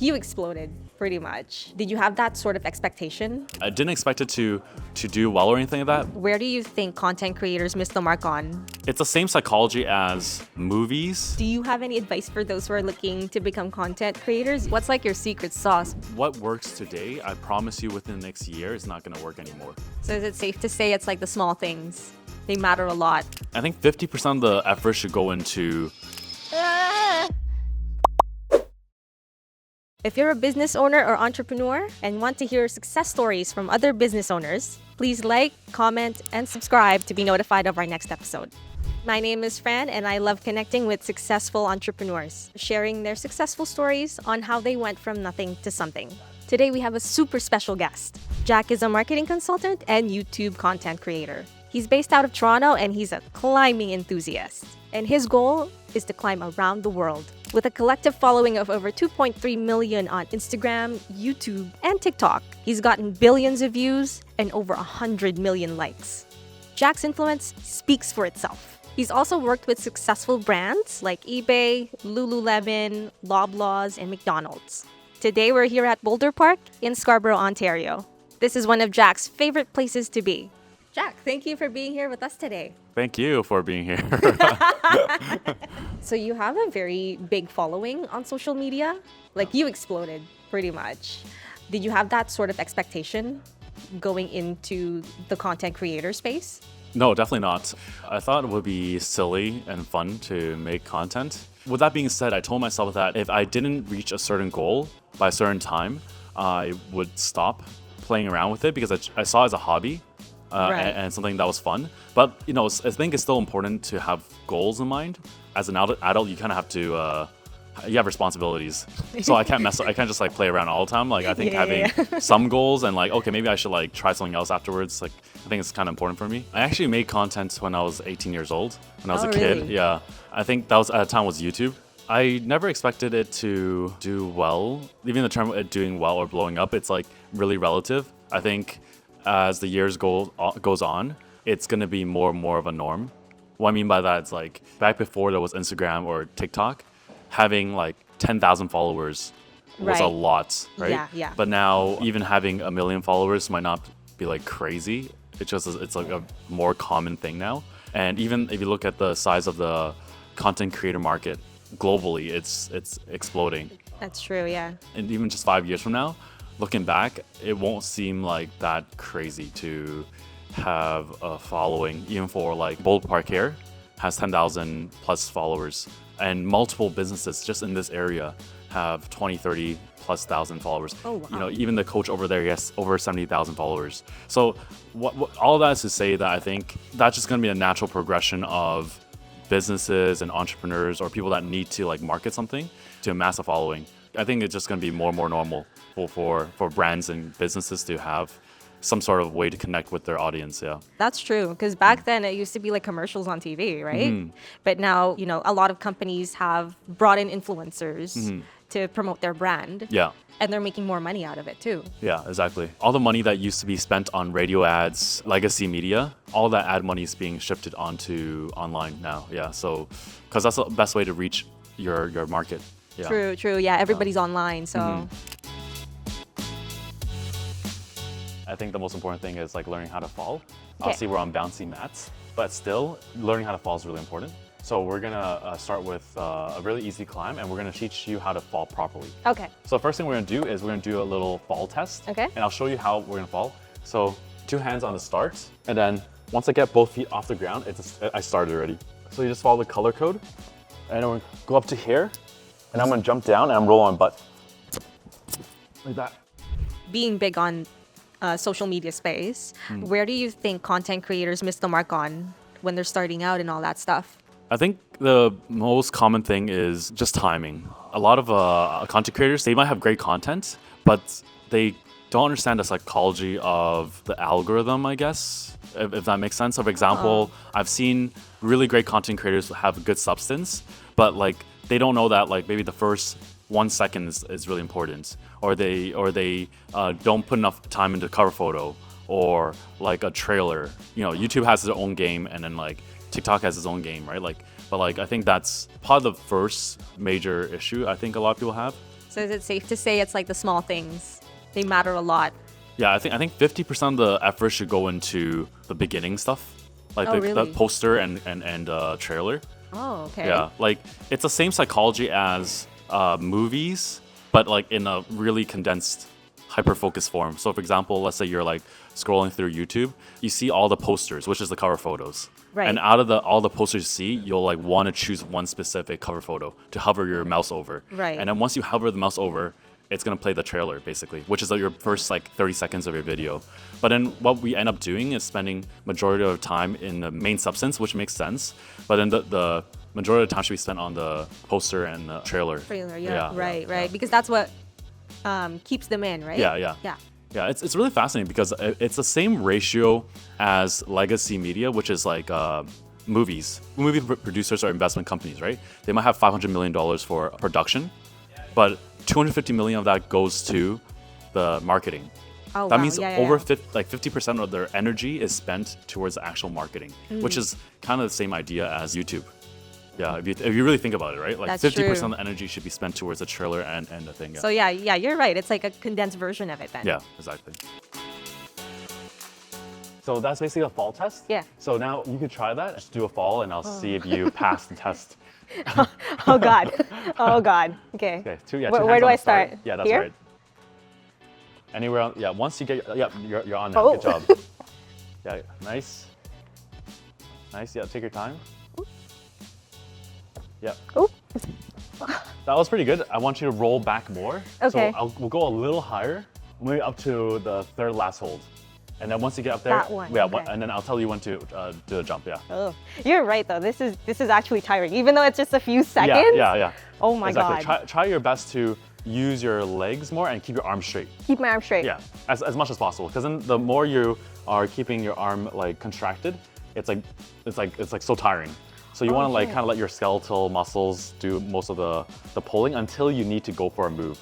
you exploded pretty much. Did you have that sort of expectation? I didn't expect it to do well or anything like that. Where do you think content creators miss the mark on? It's the same psychology as movies. Do you have any advice for those who are looking to become content creators? What's like your secret sauce? What works today, I promise you within the next year, is not going to work anymore. So is it safe to say it's like the small things? They matter a lot. I think 50% of the effort should go into. If you're a business owner or entrepreneur and want to hear success stories from other business owners, please like, comment, and subscribe to be notified of our next episode. My name is Fran, and I love connecting with successful entrepreneurs, sharing their successful stories on how they went from nothing to something. Today, we have a super special guest. Jack is a marketing consultant and YouTube content creator. He's based out of Toronto, and he's a climbing enthusiast. And his goal is to climb around the world. With a collective following of over 2.3 million on Instagram, YouTube, and TikTok, he's gotten billions of views and over 100 million likes. Jack's influence speaks for itself. He's also worked with successful brands like eBay, Lululemon, Loblaws, and McDonald's. Today, we're here at Boulder Park in Scarborough, Ontario. This is one of Jack's favorite places to be. Jack, thank you for being here with us today. Thank you for being here. So you have a very big following on social media. Like you exploded pretty much. Did you have that sort of expectation going into the content creator space? No, definitely not. I thought it would be silly and fun to make content. With that being said, I told myself that if I didn't reach a certain goal by a certain time, I would stop playing around with it because I saw it as a hobby. And something that was fun. But, I think it's still important to have goals in mind. As an adult, you kind of have to, you have responsibilities. So I can't just like play around all the time. Like I think having some goals and like, okay, maybe I should like try something else afterwards. Like I think it's kind of important for me. I actually made content when I was 18 years old, when I was a kid. Really? Yeah. I think that was at the time was YouTube. I never expected it to do well. Even the term doing well or blowing up, it's like really relative. I think as the years goes on, it's going to be more and more of a norm. What I mean by that is like back before there was Instagram or TikTok, having like 10,000 followers was a lot, right? Yeah. But now even having 1 million followers might not be like crazy. It's like a more common thing now. And even if you look at the size of the content creator market globally, it's exploding. That's true, yeah. And even just 5 years from now, looking back, it won't seem like that crazy to have a following. Even for like Boulder Park here has 10,000 plus followers, and multiple businesses just in this area have 20, 30 plus thousand followers. Oh, wow. Even the coach over there, he has over 70,000 followers. So what all of that is to say that I think that's just going to be a natural progression of businesses and entrepreneurs or people that need to like market something to amass a following. I think it's just going to be more and more normal for brands and businesses to have some sort of way to connect with their audience. Yeah. That's true, because back then it used to be like commercials on TV, right? But now, a lot of companies have brought in influencers to promote their brand. Yeah. And they're making more money out of it too. Yeah, exactly. All the money that used to be spent on radio ads, legacy media, all that ad money is being shifted onto online now. Yeah. So, because that's the best way to reach your market. Yeah. True. Yeah, everybody's online, so. I think the most important thing is like learning how to fall. Okay. Obviously, we're on bouncy mats, but still learning how to fall is really important. So we're gonna start with a really easy climb, and we're gonna teach you how to fall properly. Okay. So first thing we're gonna do is we're gonna do a little fall test. Okay. And I'll show you how we're gonna fall. So 2 hands on the start, and then once I get both feet off the ground, I started already. So you just follow the color code, and I'm gonna go up to here, and I'm gonna jump down, and I'm rolling my butt like that. Being big on social media space, where do you think content creators miss the mark on when they're starting out and all that stuff? I think the most common thing is just timing. A lot of content creators, they might have great content, but they don't understand the psychology of the algorithm, I guess, if that makes sense. So for example, I've seen really great content creators have good substance, but like they don't know that like maybe the first 1 second is really important, or they don't put enough time into cover photo or like a trailer. YouTube has its own game, and then like TikTok has its own game, right? But I think that's probably the first major issue I think a lot of people have. So is it safe to say it's like the small things? They matter a lot. Yeah, I think 50% of the effort should go into the beginning stuff, like Oh, the really? poster and trailer. Oh, okay. Yeah, like it's the same psychology as movies, but like in a really condensed, hyper-focused form. So, for example, let's say you're like scrolling through YouTube, you see all the posters, which is the cover photos. Right. And out of all the posters you see, you'll like want to choose one specific cover photo to hover your mouse over. Right. And then once you hover the mouse over, it's gonna play the trailer basically, which is like your first like 30 seconds of your video. But then what we end up doing is spending majority of the time in the main substance, which makes sense. But then the majority of the time should be spent on the poster and the trailer. Trailer, yeah. Right. yeah. Because that's what keeps them in, right? Yeah. Yeah. Yeah, it's really fascinating because it's the same ratio as legacy media, which is like movies. Movie producers are investment companies, right? They might have $500 million for production, but 250 million of that goes to the marketing. Oh, That wow. means Yeah. 50% of their energy is spent towards actual marketing, which is kind of the same idea as YouTube. Yeah, if you really think about it, right? Like That's 50% true. of the energy should be spent towards the trailer and the thing. Yeah. So yeah, you're right. It's like a condensed version of it then. Yeah, exactly. So that's basically a fall test. Yeah. So now you could try that. Just do a fall, and I'll see if you pass the test. Oh God. Oh God. Okay. Okay. Two Where hands do on I the start. start? Yeah, that's Here? right. Anywhere on, yeah. Once you get, you're on now. Oh. Good job. Yeah, nice. Nice. Yeah, take your time. Yeah. Oh. That was pretty good. I want you to roll back more. Okay. So we'll go a little higher, maybe up to the third last hold. And then once you get up there, That one, yeah, okay. and then I'll tell you when to do a jump. Yeah. Oh, you're right though. This is actually tiring, even though it's just a few seconds. Yeah. Oh my Exactly. God. Try your best to use your legs more and keep your arms straight. Keep my arm straight. Yeah, as much as possible. Because then the more you are keeping your arm like contracted, it's like so tiring. So you want to like Okay. kind of let your skeletal muscles do most of the pulling until you need to go for a move.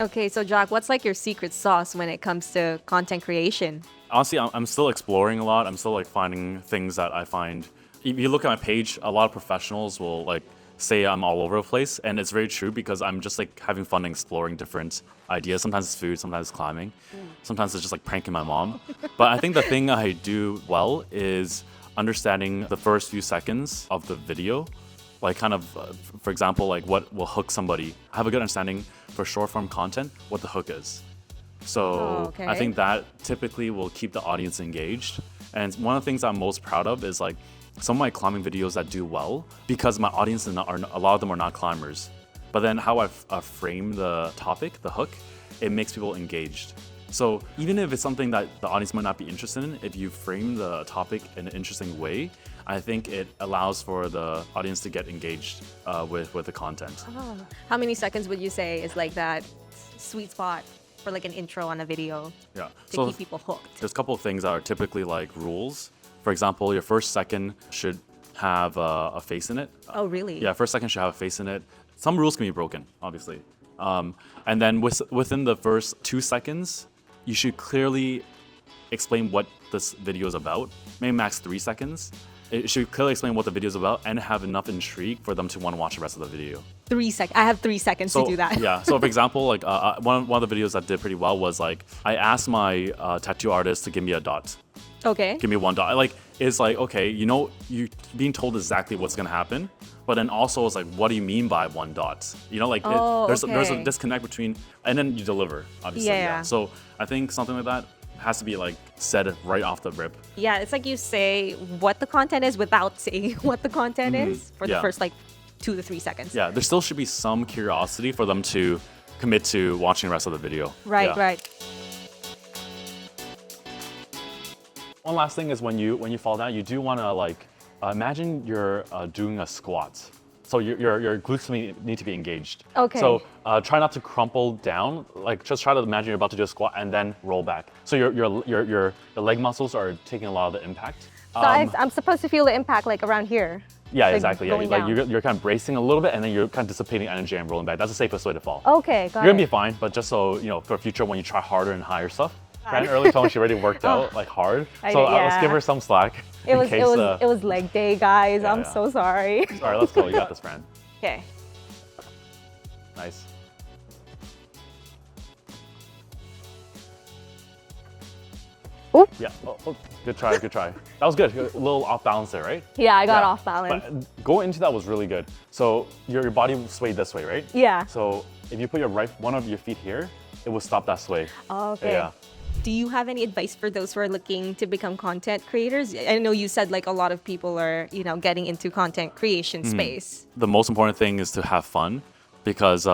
Okay, so Jack, what's like your secret sauce when it comes to content creation? Honestly, I'm still exploring a lot. I'm still like finding things that I find. If you look at my page, a lot of professionals will like say I'm all over the place, and it's very true because I'm just like having fun exploring different ideas. Sometimes it's food, sometimes it's climbing, sometimes it's just like pranking my mom. But I think the thing I do well is understanding the first few seconds of the video, like kind of, for example, like what will hook somebody. I have a good understanding for short form content what the hook is. So okay. I think that typically will keep the audience engaged. And one of the things I'm most proud of is like some of my climbing videos that do well because my audience a lot of them are not climbers. But then how I frame the topic, the hook, it makes people engaged. So even if it's something that the audience might not be interested in, if you frame the topic in an interesting way, I think it allows for the audience to get engaged with the content. Oh. How many seconds would you say is like that sweet spot for like an intro on a video Yeah. to So keep people hooked? there's a couple of things that are typically like rules. For example, your first second should have a face in it. Oh, really? Yeah, first second should have a face in it. Some rules can be broken, obviously. And then within the first 2 seconds, you should clearly explain what this video is about. Maybe max 3 seconds. It should clearly explain what the video is about and have enough intrigue for them to want to watch the rest of the video. 3 seconds. I have 3 seconds So to do that. yeah. So for example, like one of the videos that did pretty well was like I asked my tattoo artist to give me a dot. Okay. Give me one dot. Like it's like okay, you know, you're being told exactly what's gonna happen, but then also it's like, what do you mean by one dot? You know, like Oh, there's okay. a disconnect between, and then you deliver, obviously. Yeah. So I think something like that has to be like said right off the rip. Yeah, it's like you say what the content is without saying what the content is for the Yeah. first like 2 to 3 seconds. Yeah, there still should be some curiosity for them to commit to watching the rest of the video. Right, Yeah. right. One last thing is when you fall down, you do want to like imagine you're doing a squat. So your glutes need to be engaged. Okay. So try not to crumple down. Like just try to imagine you're about to do a squat and then roll back. So your leg muscles are taking a lot of the impact. So I'm supposed to feel the impact like around here. Yeah, like exactly. Yeah, going like down. you're kind of bracing a little bit and then you're kind of dissipating energy and rolling back. That's the safest way to fall. Okay, got You're gonna it. be fine, but just so you know, for future when you try harder and higher stuff. Fran earlier told me she already worked out like hard, so let's give her some slack. It was in case, it was leg day, guys. I'm yeah. so sorry. All right, let's go. You got this, Fran. Okay. Nice. Oh, Yeah. Oh, good try. Good try. That was good. A little off balance there, right? yeah, I got Yeah. off balance. But going into that was really good. So your body swayed this way, right? Yeah. So if you put one of your feet here, it will stop that sway. Oh, okay. Yeah. Do you have any advice for those who are looking to become content creators? I know you said like a lot of people are, getting into content creation space. The most important thing is to have fun, because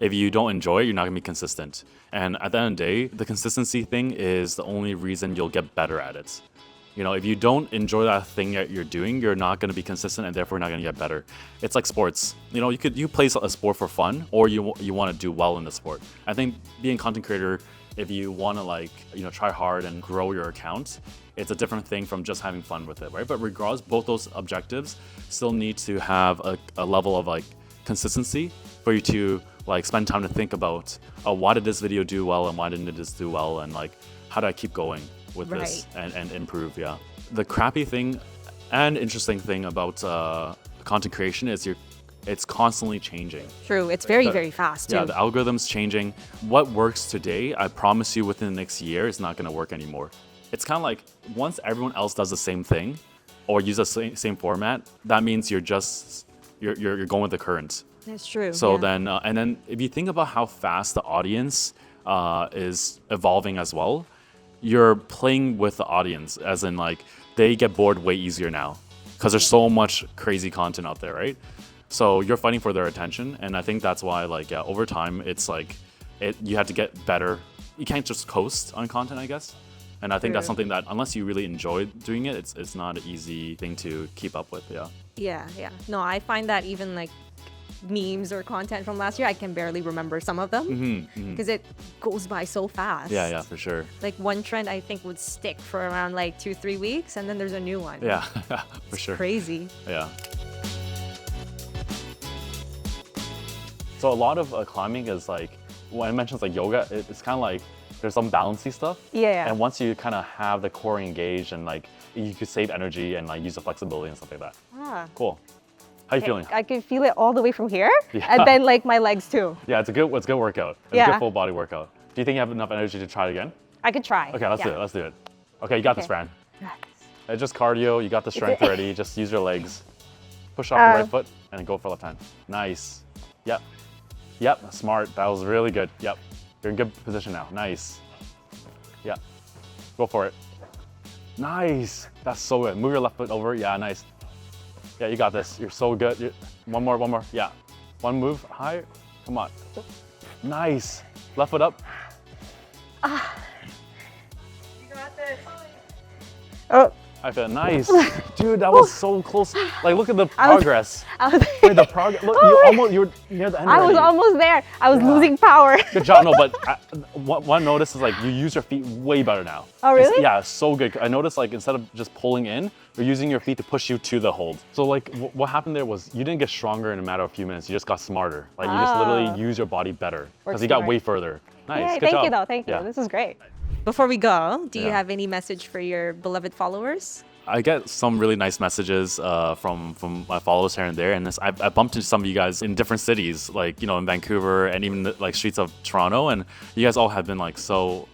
if you don't enjoy it, you're not gonna be consistent. And at the end of the day, the consistency thing is the only reason you'll get better at it. If you don't enjoy that thing that you're doing, you're not going to be consistent, and therefore not going to get better. It's like sports. You play a sport for fun, or you want to do well in the sport. I think being a content creator, if you want to try hard and grow your account, it's a different thing from just having fun with it, right? But regardless, both those objectives still need to have a level of consistency for you to spend time to think about, why did this video do well and why didn't this do well, and how do I keep going with this and improve. Yeah, the crappy thing and interesting thing about content creation is it's constantly changing. True, it's very, very fast too. Yeah, the algorithm's changing. What works today, I promise you within the next year, is not going to work anymore. It's kind of like once everyone else does the same thing or use the same format, that means you're going with the current. That's true. So yeah. then if you think about how fast the audience is evolving as well, you're playing with the audience, as in they get bored way easier now because there's so much crazy content out there, right? So you're fighting for their attention, and I think that's why over time it's you have to get better. You can't just coast on content, I guess. And I think that's something that unless you really enjoy doing it, it's not an easy thing to keep up with. Yeah. Yeah. No, I find that even memes or content from last year, I can barely remember some of them because it goes by so fast. Yeah, for sure. One trend I think would stick for around 2-3 weeks, and then there's a new one. Yeah, for sure. Crazy. Yeah. So a lot of climbing is when I mentioned yoga, it's kind of there's some balancey stuff. Yeah. And once you kind of have the core engaged and you could save energy and use the flexibility and stuff like that. Ah. Cool. How you feeling? I can feel it all the way from here, Yeah. and then my legs too. Yeah, it's a good workout. It's a good full body workout. Do you think you have enough energy to try it again? I could try. Okay, let's do it. Let's do it. Okay, you got this, Fran. It's just cardio. You got the strength already. Just use your legs. Push off the right foot and then go for left hand. Nice. Yep. Smart. That was really good. Yep. You're in good position now. Nice. Yeah. Go for it. Nice. That's so good. Move your left foot over. Yeah, nice. Yeah, you got this. You're so good. One more. Yeah. One move higher. Come on. Nice. Left foot up. You got this. Oh. I feel nice. Dude, that was so close. Look at the progress. Wait, the progress. Look, you were near the end I was already. almost there. I was losing power. Good job. No, but one notice is you use your feet way better now. Oh, really? Yeah, so good. I noticed instead of just pulling in, you're using your feet to push you to the hold. So what happened there was you didn't get stronger in a matter of a few minutes. You just got smarter. You just literally use your body better because you got way further. Nice. Yay, good job. Thank you though. Thank you. Yeah. This is great. Before we go, do you Yeah. have any message for your beloved followers? I get some really nice messages from my followers here and there, and I bumped into some of you guys in different cities, in Vancouver and even the streets of Toronto, and you guys all have been so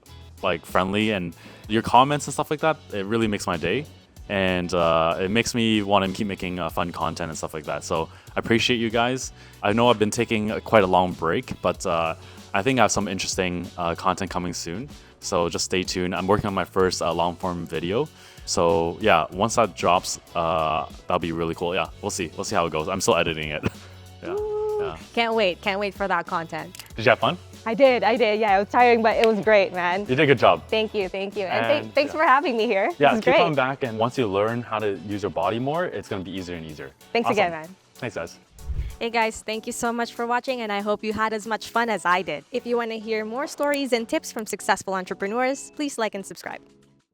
friendly, and your comments and stuff like that, it really makes my day, and it makes me want to keep making fun content and stuff like that. So I appreciate you guys. I know I've been taking quite a long break, but I think I have some interesting content coming soon. So just stay tuned. I'm working on my first long form video. So yeah, once that drops, that'll be really cool. Yeah, we'll see how it goes. I'm still editing it. Yeah. Can't wait for that content. Did you have fun? I did. Yeah, it was tiring, but it was great, man. You did a good job. Thank you. And, thanks for having me here. Yeah, this is keep great. coming back, and once you learn how to use your body more, it's gonna be easier and easier. Thanks again, man. Thanks, guys. Hey guys, thank you so much for watching, and I hope you had as much fun as I did. If you want to hear more stories and tips from successful entrepreneurs, please like and subscribe.